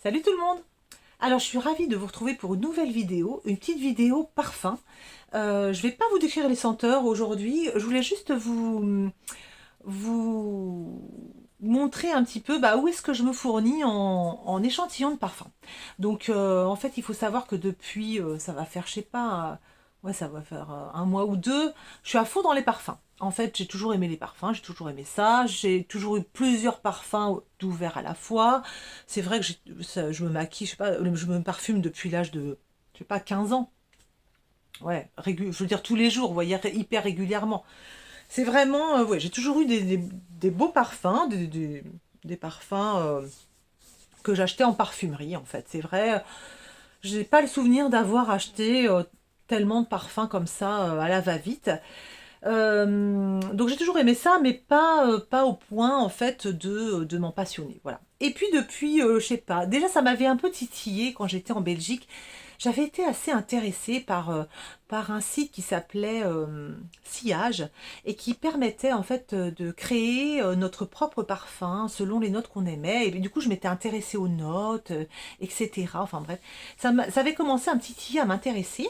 Salut tout le monde! Alors je suis ravie de vous retrouver pour une nouvelle vidéo, une petite vidéo parfum. Je vais pas vous décrire les senteurs aujourd'hui, je voulais juste vous montrer un petit peu où est-ce que je me fournis en échantillons de parfum. Donc en fait il faut savoir que depuis, ça va faire je sais pas, ouais ça va faire un mois ou deux, je suis à fond dans les parfums. En fait j'ai toujours aimé les parfums, j'ai toujours aimé ça, j'ai toujours eu plusieurs parfums d'ouvert à la fois. C'est vrai que je me maquille, je sais pas, je me parfume depuis l'âge de, je sais pas, 15 ans. Ouais, je veux dire tous les jours, vous voyez, hyper régulièrement. C'est vraiment, ouais, j'ai toujours eu des beaux parfums, des parfums que j'achetais en parfumerie, en fait. C'est vrai, j'ai pas le souvenir d'avoir acheté tellement de parfums comme ça à la va-vite. Donc j'ai toujours aimé ça, mais pas au point, en fait, de m'en passionner, voilà. Et puis depuis, je sais pas, déjà ça m'avait un peu titillé quand j'étais en Belgique. J'avais été assez intéressée par un site qui s'appelait Sillage et qui permettait en fait de créer notre propre parfum selon les notes qu'on aimait. Et du coup, je m'étais intéressée aux notes, etc. Enfin bref, ça avait commencé un petit à m'intéresser.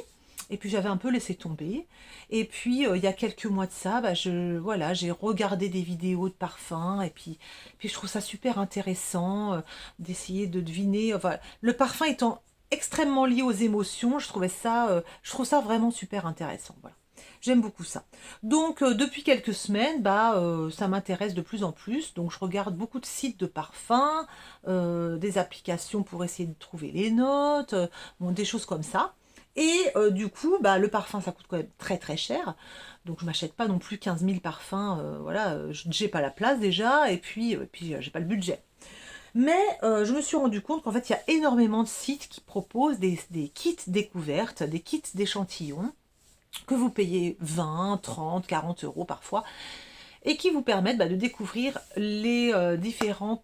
Et puis j'avais un peu laissé tomber. Et puis il y a quelques mois de ça, voilà, j'ai regardé des vidéos de parfums. Et puis je trouve ça super intéressant d'essayer de deviner. Enfin, le parfum étant extrêmement lié aux émotions, je trouve ça vraiment super intéressant. Voilà. J'aime beaucoup ça. Donc depuis quelques semaines, ça m'intéresse de plus en plus. Donc je regarde beaucoup de sites de parfums, des applications pour essayer de trouver les notes, bon, des choses comme ça. Et du coup, le parfum, ça coûte quand même très très cher. Donc je m'achète pas non plus 15 000 parfums. Voilà, j'ai pas la place déjà, et puis j'ai pas le budget. Mais je me suis rendu compte qu'en fait, il y a énormément de sites qui proposent des kits découvertes, des kits d'échantillons, que vous payez 20, 30, 40 euros parfois, et qui vous permettent de découvrir les différents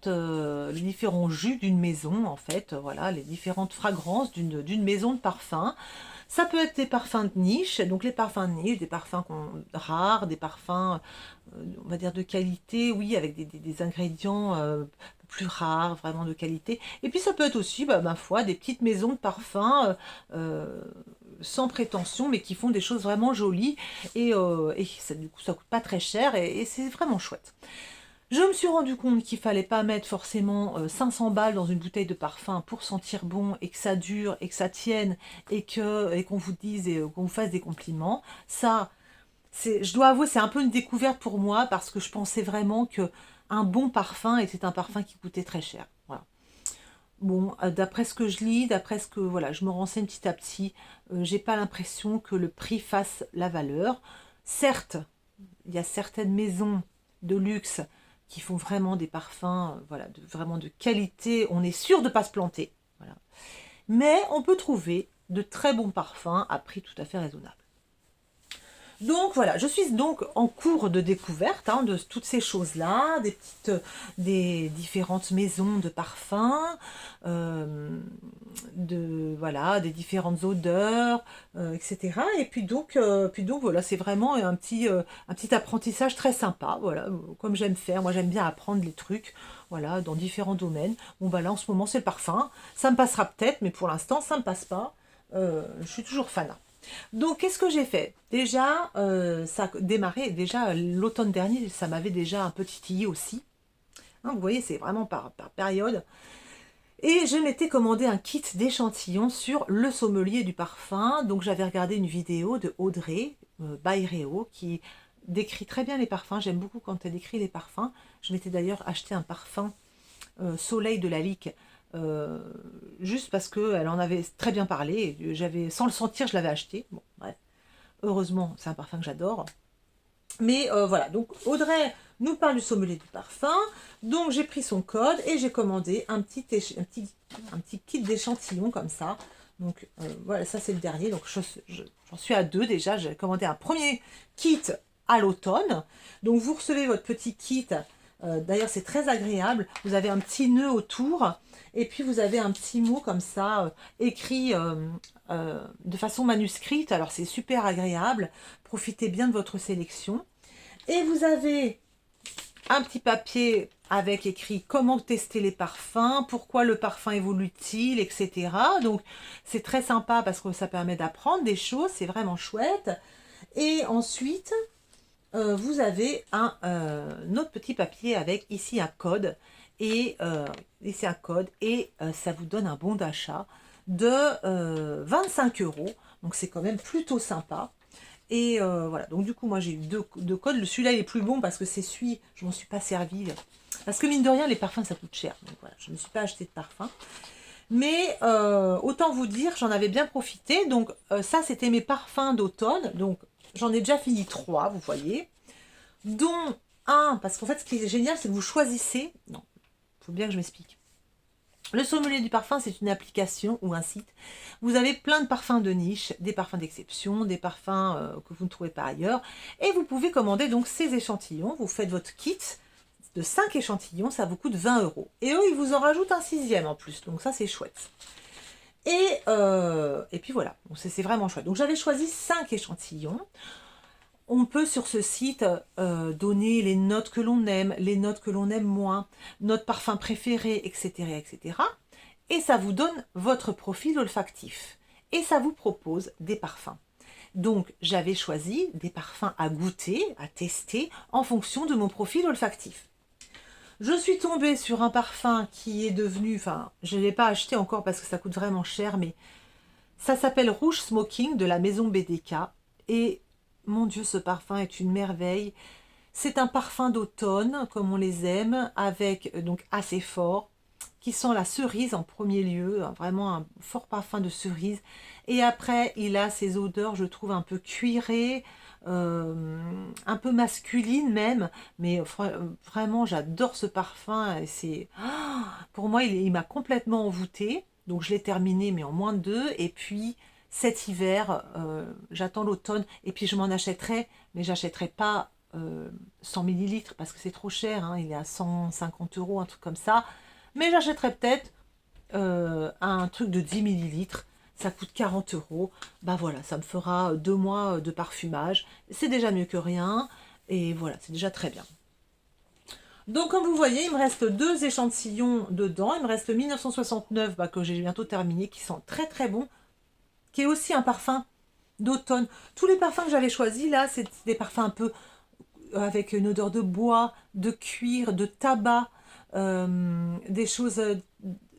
jus d'une maison, en fait, voilà, les différentes fragrances d'une maison de parfum. Ça peut être des parfums de niche, donc les parfums de niche, des parfums rares, des parfums, on va dire de qualité, oui, avec des ingrédients plus rares, vraiment de qualité. Et puis ça peut être aussi, ma foi, des petites maisons de parfums sans prétention, mais qui font des choses vraiment jolies. Et ça, du coup, ça coûte pas très cher et c'est vraiment chouette. Je me suis rendu compte qu'il fallait pas mettre forcément 500 balles dans une bouteille de parfum pour sentir bon et que ça dure et que ça tienne et qu'on vous dise et qu'on vous fasse des compliments. Ça, je dois avouer, c'est un peu une découverte pour moi parce que je pensais vraiment que un bon parfum était un parfum qui coûtait très cher. Voilà. Bon, d'après ce que je lis, d'après ce que voilà, je me renseigne petit à petit, j'ai pas l'impression que le prix fasse la valeur. Certes, il y a certaines maisons de luxe qui font vraiment des parfums, voilà, vraiment de qualité. On est sûr de ne pas se planter. Voilà. Mais on peut trouver de très bons parfums à prix tout à fait raisonnable. Donc voilà, je suis donc en cours de découverte de toutes ces choses-là, des différentes maisons de parfums, voilà, des différentes odeurs, etc. Et puis donc voilà, c'est vraiment un petit apprentissage très sympa, voilà, comme j'aime faire. Moi j'aime bien apprendre les trucs, voilà, dans différents domaines. Bon là en ce moment c'est le parfum, ça me passera peut-être, mais pour l'instant ça me passe pas. Je suis toujours fan. Donc, qu'est-ce que j'ai fait? Déjà, ça a démarré, déjà l'automne dernier, ça m'avait déjà un peu titillé aussi. Hein, vous voyez, c'est vraiment par période. Et je m'étais commandé un kit d'échantillons sur le sommelier du parfum. Donc, j'avais regardé une vidéo de Audrey Bayreo qui décrit très bien les parfums. J'aime beaucoup quand elle décrit les parfums. Je m'étais d'ailleurs acheté un parfum Soleil de la Lique euh, juste parce qu'elle en avait très bien parlé. Sans le sentir, je l'avais acheté. Bon, bref. Heureusement, c'est un parfum que j'adore. Mais voilà, donc Audrey nous parle du sommelier du parfum. Donc j'ai pris son code et j'ai commandé un petit kit d'échantillons comme ça. Donc voilà, ça c'est le dernier. Donc j'en suis à deux déjà. J'ai commandé un premier kit à l'automne. Donc vous recevez votre petit kit. D'ailleurs c'est très agréable. Vous avez un petit nœud autour. Et puis vous avez un petit mot comme ça, écrit de façon manuscrite. Alors c'est super agréable. Profitez bien de votre sélection. Et vous avez un petit papier avec écrit comment tester les parfums, pourquoi le parfum évolue-t-il, etc. Donc c'est très sympa parce que ça permet d'apprendre des choses, c'est vraiment chouette. Et ensuite, vous avez un autre petit papier avec ici un code. Et ici un code et ça vous donne un bon d'achat de 25 euros. Donc c'est quand même plutôt sympa. Et voilà, donc du coup moi j'ai eu deux codes. Celui-là il est plus bon parce que c'est celui, je m'en suis pas servi. Parce que mine de rien les parfums ça coûte cher. Donc voilà, je ne me suis pas acheté de parfum. Mais autant vous dire, j'en avais bien profité. Donc ça c'était mes parfums d'automne. Donc j'en ai déjà fini 3, vous voyez. Dont un, parce qu'en fait ce qui est génial c'est que vous choisissez. Non, il faut bien que je m'explique. Le sommelier du parfum, c'est une application ou un site. Vous avez plein de parfums de niche, des parfums d'exception, des parfums que vous ne trouvez pas ailleurs. Et vous pouvez commander donc ces échantillons. Vous faites votre kit de 5 échantillons, ça vous coûte 20 euros. Et eux, ils vous en rajoutent un 6e en plus. Donc ça, c'est chouette. Et puis voilà, c'est vraiment chouette. Donc j'avais choisi 5 échantillons. On peut sur ce site donner les notes que l'on aime, les notes que l'on aime moins, notre parfum préféré, etc., etc. Et ça vous donne votre profil olfactif. Et ça vous propose des parfums. Donc j'avais choisi des parfums à goûter, à tester, en fonction de mon profil olfactif. Je suis tombée sur un parfum qui est devenu, enfin je ne l'ai pas acheté encore parce que ça coûte vraiment cher, mais ça s'appelle Rouge Smoking de la maison BDK. Et mon Dieu, ce parfum est une merveille. C'est un parfum d'automne, comme on les aime, avec donc assez fort, qui sent la cerise en premier lieu, vraiment un fort parfum de cerise. Et après, il a ces odeurs, je trouve, un peu cuirées, un peu masculines même. Mais vraiment, j'adore ce parfum. Pour moi, il m'a complètement envoûtée. Donc je l'ai terminé, mais en moins de 2. Et puis cet hiver, j'attends l'automne. Et puis je m'en achèterai, mais j'achèterai pas 100 millilitres parce que c'est trop cher. Hein, il est à 150 euros, un truc comme ça. Mais j'achèterai peut-être un truc de 10 millilitres. Ça coûte 40 euros. Bah voilà, ça me fera 2 mois de parfumage. C'est déjà mieux que rien. Et voilà, c'est déjà très bien. Donc comme vous voyez, il me reste 2 échantillons dedans. Il me reste 1969 que j'ai bientôt terminé, qui sent très très bon, qui est aussi un parfum d'automne. Tous les parfums que j'avais choisis là, c'est des parfums un peu avec une odeur de bois, de cuir, de tabac, des choses...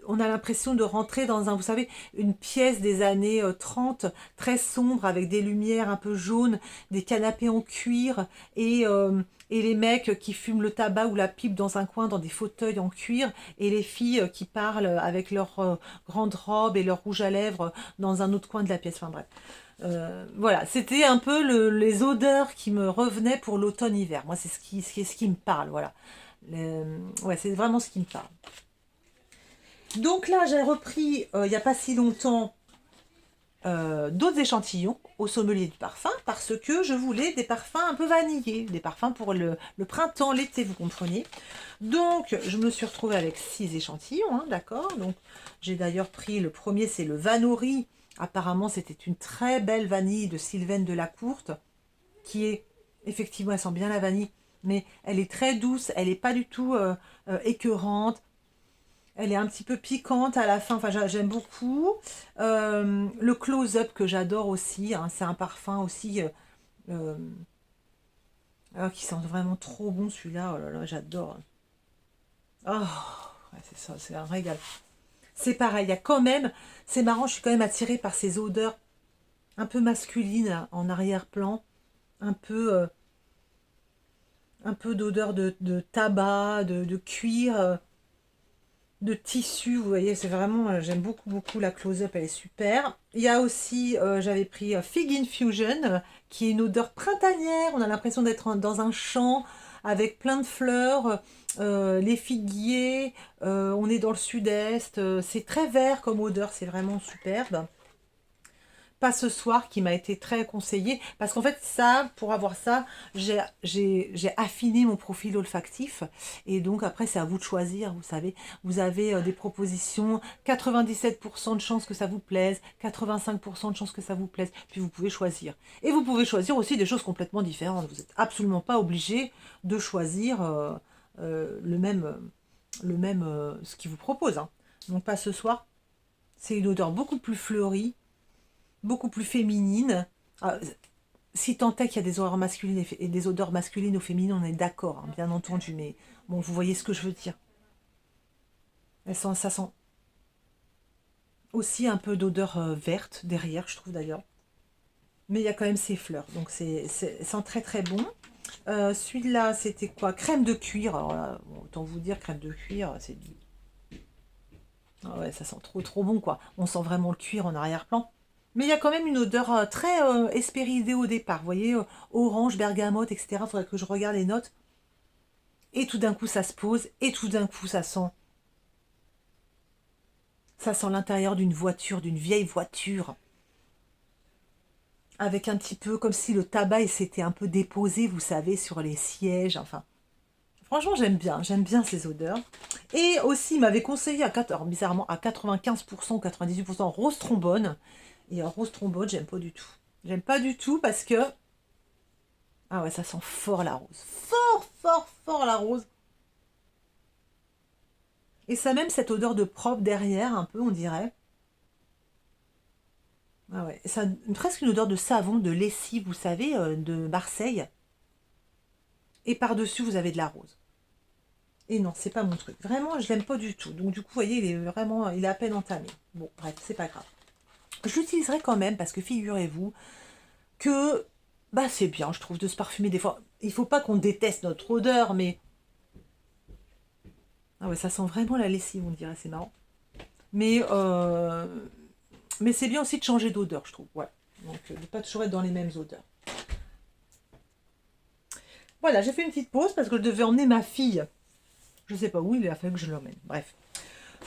on a l'impression de rentrer dans vous savez, une pièce des années 30, très sombre, avec des lumières un peu jaunes, des canapés en cuir, et les mecs qui fument le tabac ou la pipe dans un coin, dans des fauteuils en cuir, et les filles qui parlent avec leurs grandes robes et leur rouge à lèvres dans un autre coin de la pièce. Enfin bref. Voilà, c'était un peu les odeurs qui me revenaient pour l'automne-hiver. Moi, c'est ce qui me parle, voilà. Ouais, c'est vraiment ce qui me parle. Donc là, j'ai repris, il n'y a pas si longtemps, d'autres échantillons au sommelier du parfum parce que je voulais des parfums un peu vanillés, des parfums pour le printemps, l'été, vous comprenez. Donc, je me suis retrouvée avec 6 échantillons, hein, d'accord. Donc, j'ai d'ailleurs pris, le premier, c'est le Vanori. Apparemment, c'était une très belle vanille de Sylvaine de la Courte, qui est, effectivement, elle sent bien la vanille, mais elle est très douce, elle n'est pas du tout écœurante. Elle est un petit peu piquante à la fin, enfin j'aime beaucoup. Le close-up que j'adore aussi, hein, c'est un parfum aussi euh, qui sent vraiment trop bon celui-là, oh là là, j'adore. Oh, ouais, c'est ça, c'est un régal. C'est pareil, il y a quand même, c'est marrant, je suis quand même attirée par ces odeurs un peu masculines là, en arrière-plan, un peu d'odeur de tabac, de cuir. De tissu, vous voyez, c'est vraiment, j'aime beaucoup, beaucoup la close-up, elle est super. Il y a aussi, j'avais pris Fig Infusion, qui est une odeur printanière, on a l'impression d'être dans un champ avec plein de fleurs, les figuiers, on est dans le sud-est, c'est très vert comme odeur, c'est vraiment superbe. Pas ce soir qui m'a été très conseillé parce qu'en fait ça, pour avoir ça, j'ai affiné mon profil olfactif et donc après c'est à vous de choisir, vous savez, vous avez des propositions, 97% de chances que ça vous plaise, 85% de chances que ça vous plaise, puis vous pouvez choisir. Et vous pouvez choisir aussi des choses complètement différentes, vous n'êtes absolument pas obligé de choisir ce qu'il vous propose, hein. Donc pas ce soir. C'est une odeur beaucoup plus fleurie, beaucoup plus féminine. Ah, si tant est qu'il y a des odeurs masculines et des odeurs masculines ou féminines, on est d'accord, hein, bien entendu. Mais bon, vous voyez ce que je veux dire. Ça sent aussi un peu d'odeur verte derrière, je trouve d'ailleurs. Mais il y a quand même ces fleurs, donc c'est sent très très bon. Celui-là, c'était quoi? Crème de cuir. Alors là, bon, autant vous dire, crème de cuir, c'est du... Ah ouais, ça sent trop trop bon, quoi. On sent vraiment le cuir en arrière-plan. Mais il y a quand même une odeur très hespéridée au départ. Vous voyez, orange, bergamote, etc. Faudrait que je regarde les notes. Et tout d'un coup, ça se pose. Et tout d'un coup, ça sent l'intérieur d'une voiture, d'une vieille voiture. Avec un petit peu comme si le tabac il s'était un peu déposé, vous savez, sur les sièges. Enfin, franchement, j'aime bien ces odeurs. Et aussi, il m'avait conseillé, alors, bizarrement, à 95% ou 98% rose trombone. Et rose trombone, j'aime pas du tout. J'aime pas du tout parce que... Ah ouais, ça sent fort la rose. Fort, fort, fort la rose. Et ça a même cette odeur de propre derrière, un peu, on dirait. Ah ouais, ça a presque une odeur de savon, de lessive, vous savez, de Marseille. Et par-dessus, vous avez de la rose. Et non, c'est pas mon truc. Vraiment, je l'aime pas du tout. Donc du coup, vous voyez, il est à peine entamé. Bon, bref, c'est pas grave. Je l'utiliserai quand même parce que figurez-vous que bah c'est bien, je trouve, de se parfumer des fois. Il faut pas qu'on déteste notre odeur, mais ah ouais, ça sent vraiment la lessive, on dirait, c'est marrant. Mais mais c'est bien aussi de changer d'odeur, je trouve. Ouais. Donc de pas toujours être dans les mêmes odeurs. Voilà, j'ai fait une petite pause parce que je devais emmener ma fille. Je sais pas où, il a fallu que je l'emmène. Bref.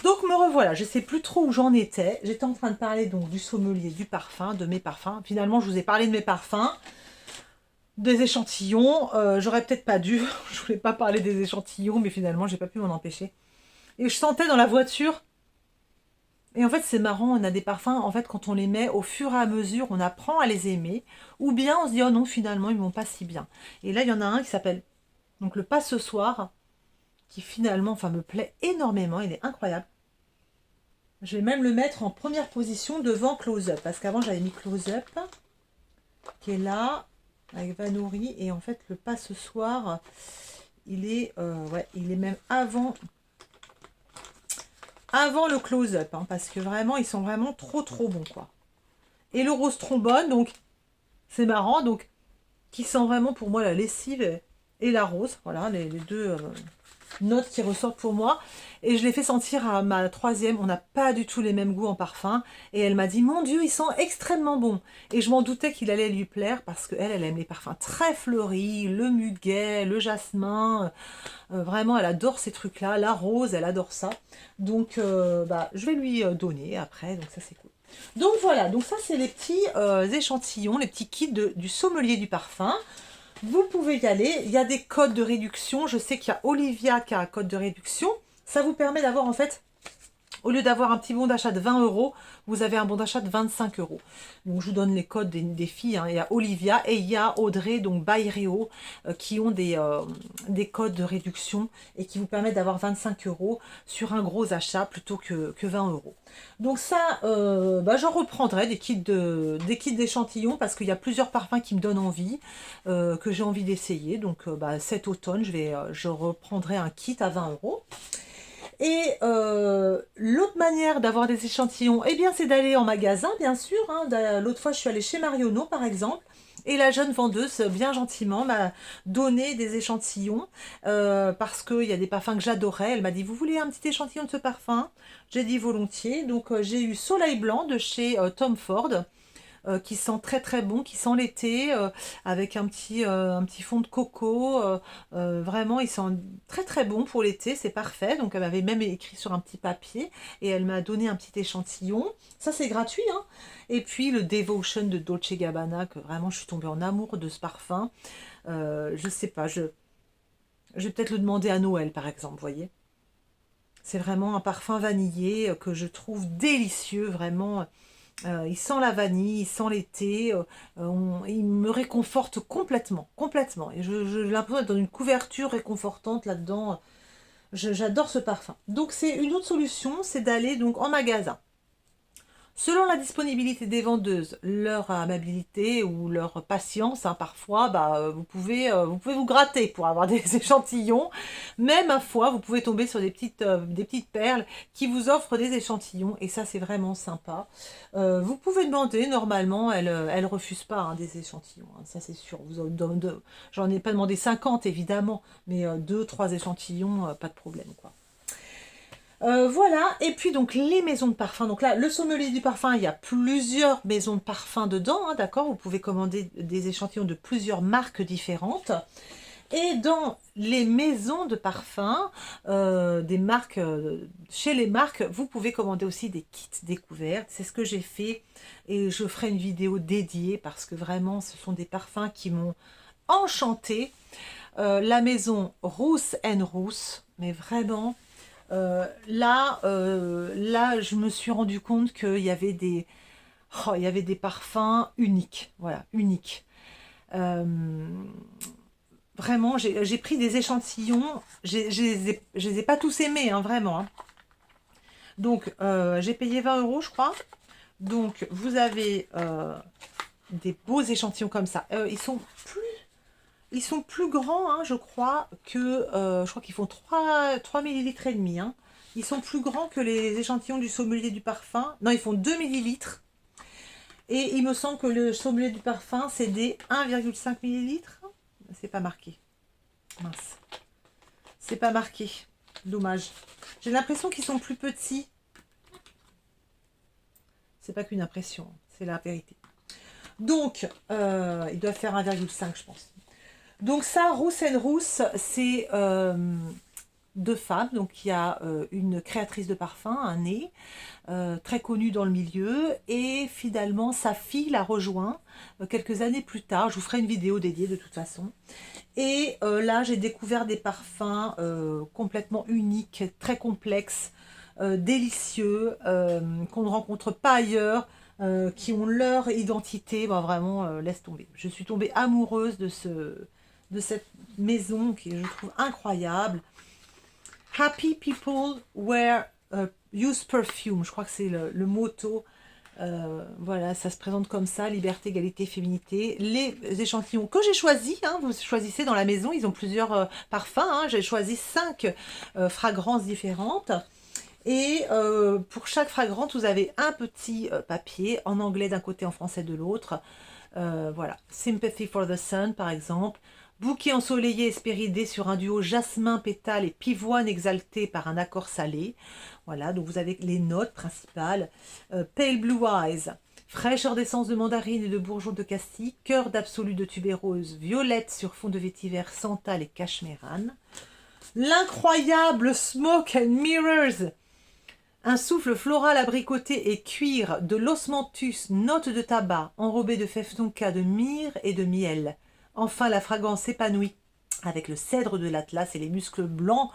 Donc me revoilà, je sais plus trop où j'en étais. J'étais en train de parler donc du sommelier, du parfum, de mes parfums. Finalement, je vous ai parlé de mes parfums, des échantillons. J'aurais peut-être pas dû. Je voulais pas parler des échantillons, mais finalement, j'ai pas pu m'en empêcher. Et je sentais dans la voiture. Et en fait, c'est marrant, on a des parfums, en fait, quand on les met au fur et à mesure, on apprend à les aimer. Ou bien on se dit, oh non, finalement, ils vont pas si bien. Et là, il y en a un qui s'appelle donc le Pas ce soir, qui finalement, enfin, me plaît énormément. Il est incroyable. Je vais même le mettre en première position devant Close Up. Parce qu'avant, j'avais mis Close Up, qui est là, avec Vanouri. Et en fait, le Pas ce soir, ouais, il est même avant le Close Up. Hein, parce que vraiment, ils sont vraiment trop, trop bons, quoi. Et le Rose Trombone, donc, c'est marrant. Donc, qui sent vraiment pour moi la lessive et la rose. Voilà, les deux notes qui ressortent pour moi. Et je l'ai fait sentir à ma troisième. On n'a pas du tout les mêmes goûts en parfum. Et elle m'a dit, mon Dieu, il sent extrêmement bon. Et je m'en doutais qu'il allait lui plaire parce qu'elle, elle aime les parfums très fleuris, le muguet, le jasmin. Vraiment, elle adore ces trucs-là. La rose, elle adore ça. Donc, bah, je vais lui donner après. Donc, ça, c'est cool. Donc, voilà. Donc, ça, c'est les petits échantillons, les petits kits du sommelier du parfum. Vous pouvez y aller. Il y a des codes de réduction. Je sais qu'il y a Olivia qui a un code de réduction. Ça vous permet d'avoir, en fait, au lieu d'avoir un petit bon d'achat de 20 euros, vous avez un bon d'achat de 25 euros. Donc, je vous donne les codes des filles. Hein. Il y a Olivia et il y a Audrey, donc Bayreo, qui ont des codes de réduction et qui vous permettent d'avoir 25 euros sur un gros achat plutôt que 20 euros. Donc ça, bah, j'en reprendrai des kits d'échantillons parce qu'il y a plusieurs parfums qui me donnent envie, que j'ai envie d'essayer. Donc bah, cet automne, je reprendrai un kit à 20 euros. Et l'autre manière d'avoir des échantillons, eh bien, c'est d'aller en magasin, bien sûr. Hein. L'autre fois, je suis allée chez Marionneau, par exemple. Et la jeune vendeuse, bien gentiment, m'a donné des échantillons parce qu'il y a des parfums que j'adorais. Elle m'a dit, vous voulez un petit échantillon de ce parfum? J'ai dit volontiers. Donc, j'ai eu Soleil Blanc de chez Tom Ford. Qui sent très très bon, qui sent l'été, avec un petit fond de coco. Vraiment, il sent très très bon pour l'été, c'est parfait. Donc elle m'avait même écrit sur un petit papier et elle m'a donné un petit échantillon. Ça c'est gratuit, hein. Et puis le Devotion de Dolce Gabbana, que vraiment je suis tombée en amour de ce parfum. Je sais pas, je vais peut-être le demander à Noël par exemple, vous voyez. C'est vraiment un parfum vanillé que je trouve délicieux, vraiment. Il sent la vanille, il sent l'été, il me réconforte complètement, complètement. Et j'ai l'impression d'être dans une couverture réconfortante là-dedans. J'adore ce parfum. Donc c'est une autre solution, c'est d'aller donc en magasin. Selon la disponibilité des vendeuses, leur amabilité ou leur patience, hein, parfois, vous pouvez vous gratter pour avoir des échantillons. Mais ma foi, vous pouvez tomber sur des petites perles qui vous offrent des échantillons. Et ça, c'est vraiment sympa. Vous pouvez demander, normalement, elle refuse pas hein, des échantillons. Hein, ça, c'est sûr. J'en ai pas demandé 50, évidemment. Mais 2, 3 échantillons, pas de problème, quoi. Voilà, et puis donc les maisons de parfum. Donc là, le sommelier du parfum, il y a plusieurs maisons de parfum dedans, hein, d'accord. Vous pouvez commander des échantillons de plusieurs marques différentes. Et dans les maisons de parfum, des marques, chez les marques, vous pouvez commander aussi des kits découvertes. C'est ce que j'ai fait et je ferai une vidéo dédiée parce que vraiment, ce sont des parfums qui m'ont enchantée. La maison Rousse Rousse, mais vraiment. Là, je me suis rendu compte qu'il y avait il y avait des parfums uniques, voilà, uniques. Euh, Vraiment, j'ai pris des échantillons, je les ai pas tous aimés, hein, vraiment. Hein. Donc, j'ai payé 20 euros, je crois. Donc, vous avez des beaux échantillons comme ça. Ils sont plus grands, hein, je crois, je crois qu'ils font 3 millilitres et demi. Hein. Ils sont plus grands que les échantillons du sommelier du parfum. Non, ils font 2 millilitres. Et il me semble que le sommelier du parfum, c'est des 1,5 millilitres. C'est pas marqué. Mince. C'est pas marqué. Dommage. J'ai l'impression qu'ils sont plus petits. C'est pas qu'une impression, c'est la vérité. Donc, ils doivent faire 1,5, je pense. Donc ça, Rousse Rousse, c'est deux femmes. Donc il y a une créatrice de parfum, un nez, très connue dans le milieu. Et finalement, sa fille la rejoint quelques années plus tard. Je vous ferai une vidéo dédiée de toute façon. Et là, j'ai découvert des parfums complètement uniques, très complexes, délicieux, qu'on ne rencontre pas ailleurs. Qui ont leur identité, vraiment, laisse tomber. Je suis tombée amoureuse de cette maison qui je trouve incroyable. Happy people use perfume. Je crois que c'est le motto. Voilà, ça se présente comme ça, liberté, égalité, féminité. Les échantillons que j'ai choisis, hein, vous choisissez dans la maison, ils ont plusieurs parfums. Hein, j'ai choisi 5 fragrances différentes. Et pour chaque fragrance, vous avez un petit papier en anglais d'un côté, en français de l'autre. Voilà, Sympathy for the Sun par exemple. Bouquet ensoleillé espéridé sur un duo jasmin pétale et pivoine exalté par un accord salé. Voilà, donc vous avez les notes principales. Pale Blue Eyes, fraîcheur d'essence de mandarine et de bourgeon de cassis, cœur d'absolu de tubéreuse, violette sur fond de vétiver santal et cachemérane. L'incroyable Smoke and Mirrors, un souffle floral abricoté et cuir, de l'osmanthus, notes de tabac, enrobé de fèves tonka, de myrrhe et de miel. Enfin, la fragrance s'épanouit avec le cèdre de l'Atlas et les muscles blancs.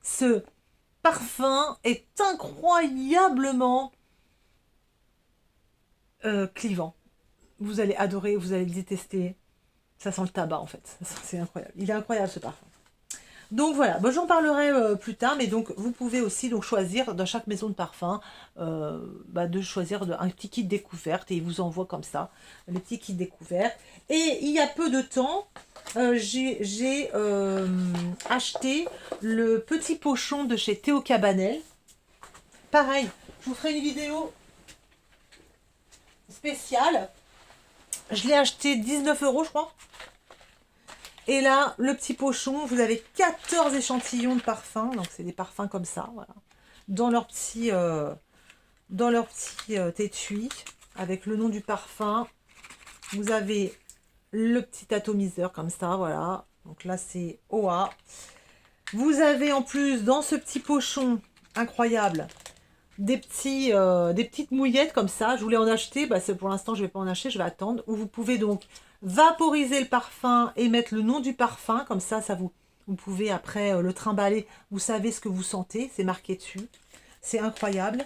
Ce parfum est incroyablement clivant. Vous allez adorer, vous allez le détester. Ça sent le tabac en fait. C'est incroyable. Il est incroyable ce parfum. Donc voilà, j'en parlerai plus tard, mais donc vous pouvez aussi donc choisir dans chaque maison de parfum de choisir un petit kit découverte et ils vous envoient comme ça le petit kit découverte. Et il y a peu de temps, j'ai acheté le petit pochon de chez Théo Cabanel. Pareil, je vous ferai une vidéo spéciale. Je l'ai acheté 19 euros, je crois. Et là, le petit pochon, vous avez 14 échantillons de parfums. Donc, c'est des parfums comme ça, voilà. Dans leur petit étui, avec le nom du parfum. Vous avez le petit atomiseur comme ça, voilà. Donc là, c'est OA. Vous avez en plus, dans ce petit pochon incroyable, des petites mouillettes comme ça. Je voulais en acheter, pour l'instant, je ne vais pas en acheter, je vais attendre. Où vous pouvez donc vaporiser le parfum et mettre le nom du parfum, comme ça vous pouvez après le trimballer, vous savez ce que vous sentez, c'est marqué dessus, c'est incroyable.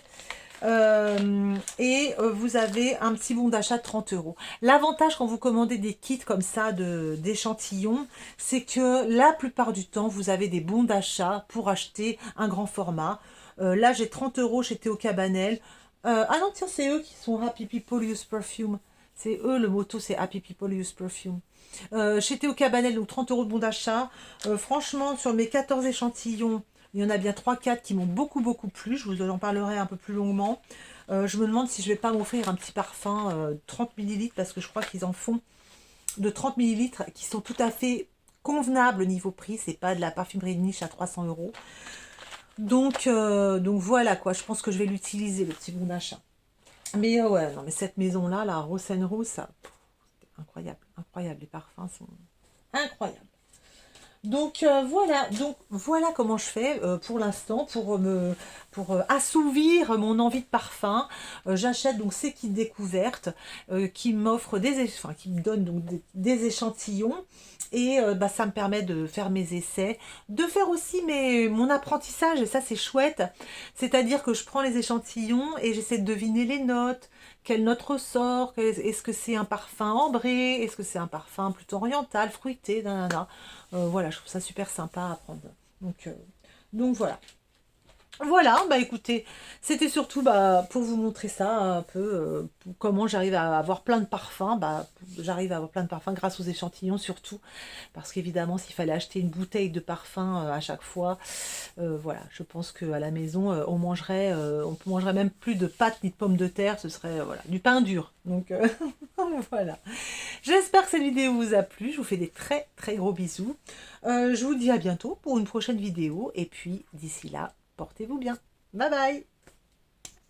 Vous avez un petit bon d'achat de 30 euros. L'avantage quand vous commandez des kits comme ça d'échantillons, c'est que la plupart du temps, vous avez des bons d'achat pour acheter un grand format. Là, j'ai 30 euros chez Théo Cabanel. Ah non, tiens, c'est eux qui sont Happy People Use Perfume. C'est eux, le motto, c'est Happy People Use Perfume. Chez Théo Cabanel, donc 30 euros de bon d'achat. Franchement, sur mes 14 échantillons, il y en a bien 3-4 qui m'ont beaucoup plu. Je vous en parlerai un peu plus longuement. Je me demande si je vais pas m'offrir un petit parfum 30 millilitres parce que je crois qu'ils en font de 30 millilitres qui sont tout à fait convenables au niveau prix. C'est pas de la parfumerie de niche à 300 euros. Donc voilà quoi. Je pense que je vais l'utiliser, le petit bon d'achat. Mais ouais, non, mais cette maison-là, la Rosenhaus, ça, incroyable, incroyable. Les parfums sont incroyables. Donc voilà comment je fais pour l'instant pour assouvir mon envie de parfum. J'achète donc ces kits découvertes qui m'offrent qui me donnent donc des échantillons et bah, ça me permet de faire mes essais, de faire aussi mon apprentissage et ça c'est chouette. C'est-à-dire que je prends les échantillons et j'essaie de deviner les notes. Quelle note ressort? Est-ce que c'est un parfum ambré? Est-ce que c'est un parfum plutôt oriental, fruité? Nanana. Voilà, je trouve ça super sympa à apprendre. Donc, donc voilà. Voilà, bah écoutez, c'était surtout bah, pour vous montrer ça un peu, comment j'arrive à avoir plein de parfums. Bah, j'arrive à avoir plein de parfums grâce aux échantillons surtout, parce qu'évidemment s'il fallait acheter une bouteille de parfum à chaque fois, voilà, je pense qu'à la maison on mangerait même plus de pâtes ni de pommes de terre, ce serait voilà, du pain dur. Donc voilà. J'espère que cette vidéo vous a plu, je vous fais des très gros bisous. Je vous dis à bientôt pour une prochaine vidéo, et puis d'ici là, portez-vous bien. Bye bye!